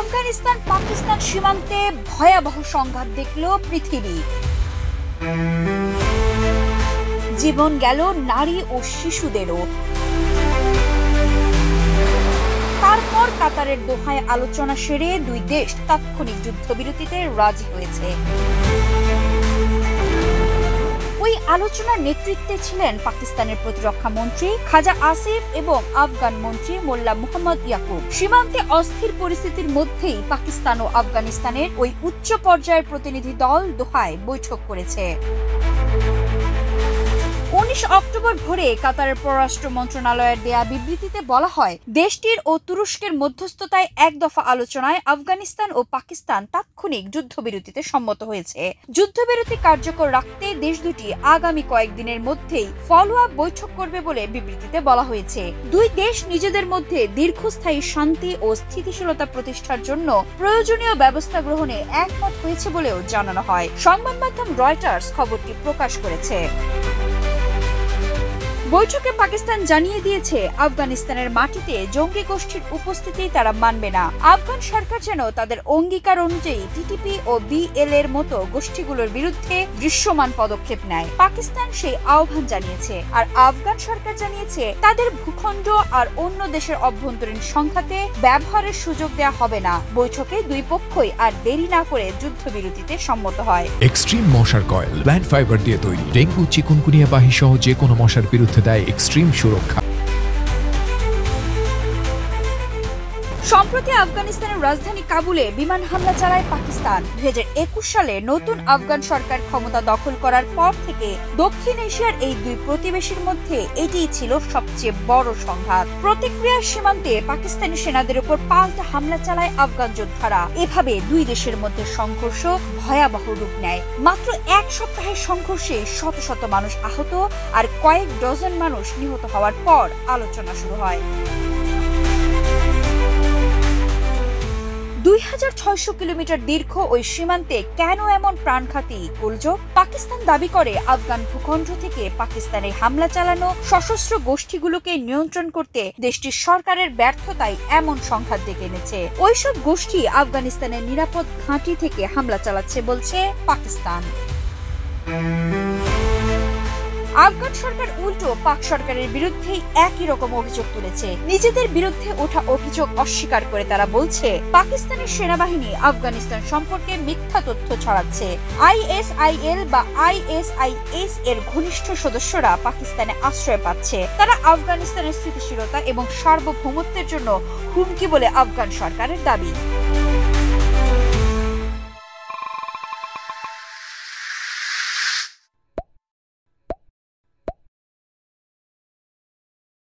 আফগানিস্তান পাকিস্তান সীমান্তে ভয়াবহ সংঘাত দেখল পৃথিবী। জীবন গেল নারী ও শিশুদেরও। তারপর কাতারের দোহায় আলোচনা সেরে দুই দেশ তাৎক্ষণিক যুদ্ধবিরতিতে রাজি হয়েছে। ওই আলোচনার নেতৃত্বে ছিলেন পাকিস্তানের প্রতিরক্ষা মন্ত্রী খাজা আসিফ এবং আফগান মন্ত্রী মোল্লা মুহাম্মদ ইয়াকুব। সীমান্তে অস্থির পরিস্থিতির মধ্যেই পাকিস্তান ও আফগানিস্তানের ওই উচ্চ পর্যায়ের প্রতিনিধি দল দোহায় বৈঠক করেছে। 19 অক্টোবর ভোরে কাতারের পররাষ্ট্র মন্ত্রণালয়ের দেয়া বিবৃতিতে বলা হয়, দেশটির ও তুরস্কের মধ্যস্থতায় এক দফা আলোচনায় আফগানিস্তান ও পাকিস্তান তাৎক্ষণিক যুদ্ধবিরতিতে সম্মত হয়েছে। যুদ্ধবিরতি কার্যকর রাখতে দেশ দুটি আগামী কয়েকদিনের মধ্যেই ফলো আপ বৈঠক করবে বলে বিবৃতিতে বলা হয়েছে। দুই দেশ নিজেদের মধ্যে দীর্ঘস্থায়ী শান্তি ও স্থিতিশীলতা প্রতিষ্ঠার জন্য প্রয়োজনীয় ব্যবস্থা গ্রহণে একমত হয়েছে বলেও জানানো হয়। সংবাদ মাধ্যম রয়টার্স খবরটি প্রকাশ করেছে। বৈঠকে পাকিস্তান জানিয়ে দিয়েছে, আফগানিস্তানের মাটিতে জঙ্গি গোষ্ঠীর উপস্থিতি তারা মানবে না। আফগান সরকার যেন তাদের অঙ্গীকার অনুযায়ী টিটিপি ও বিএল এর মতো গোষ্ঠীগুলোর বিরুদ্ধে দৃশ্যমান পদক্ষেপ নেয়। পাকিস্তান সেই আহ্বান জানিয়েছে, আর আফগান সরকার জানিয়েছে তাদের ভূখণ্ড আর অন্য দেশের অভ্যন্তরীণ সংঘাতে ব্যবহারের সুযোগ দেওয়া হবে না। বৈঠকে দুই পক্ষই আর দেরি না করে যুদ্ধবিরতিতে সম্মত হয়। এক্সট্রিম মশার কয়েল প্ল্যান্ট ফাইবার দিয়ে তৈরি, ডেঙ্গু চিকুনগুনিয়া বাহি সহ যে কোনো মশার বিরুদ্ধে দেয় এক্সট্রিম সুরক্ষা। সম্প্রতি আফগানিস্তানের রাজধানী কাবুলে বিমান হামলা চালায় পাকিস্তান। 2021 সালে নতুন আফগান সরকার ক্ষমতা দখল করার পর থেকে দক্ষিণ এশিয়ার এই দুই প্রতিবেশীর মধ্যে এটিই ছিল সবচেয়ে বড় সংঘাত। প্রতিক্রিয়ার সীমান্তে পাকিস্তানি সেনাদের উপর পাল্টা হামলা চালায় আফগান যোদ্ধারা। এভাবে দুই দেশের মধ্যে সংঘর্ষ ভয়াবহ রূপ নেয়। মাত্র এক সপ্তাহের সংঘর্ষে শত শত মানুষ আহত আর কয়েক ডজন মানুষ নিহত হওয়ার পর আলোচনা শুরু হয়। 2600 কিলোমিটার দীর্ঘ ওই সীমান্তে কেন এমন প্রাণঘাতী গোলযোগ? পাকিস্তান দাবি করে আফগান ভূখণ্ড থেকে পাকিস্তানের হামলা চালানো সশস্ত্র গোষ্ঠীগুলোকে নিয়ন্ত্রণ করতে দেশটির সরকারের ব্যর্থতাই এমন সংঘাত ডেকে এনেছে। ওইসব গোষ্ঠী আফগানিস্তানের নিরাপদ ঘাঁটি থেকে হামলা চালাচ্ছে বলছে পাকিস্তান। আফগান সরকার উল্টো পাক সরকারের বিরুদ্ধে একই রকম অভিযোগ তুলেছে। নিজেদের বিরুদ্ধে ওঠা অভিযোগ অস্বীকার করে তারা বলছে, পাকিস্তানের সেনাবাহিনী আফগানিস্তান সম্পর্কে মিথ্যা তথ্য ছড়াচ্ছে। আইএসআইএল বা আইএসআইএস এর ঘনিষ্ঠ সদস্যরা পাকিস্তানে আশ্রয় পাচ্ছে। তারা আফগানিস্তানের স্থিতিশীলতা এবং সার্বভৌমত্বের জন্য হুমকি বলে আফগান সরকারের দাবি।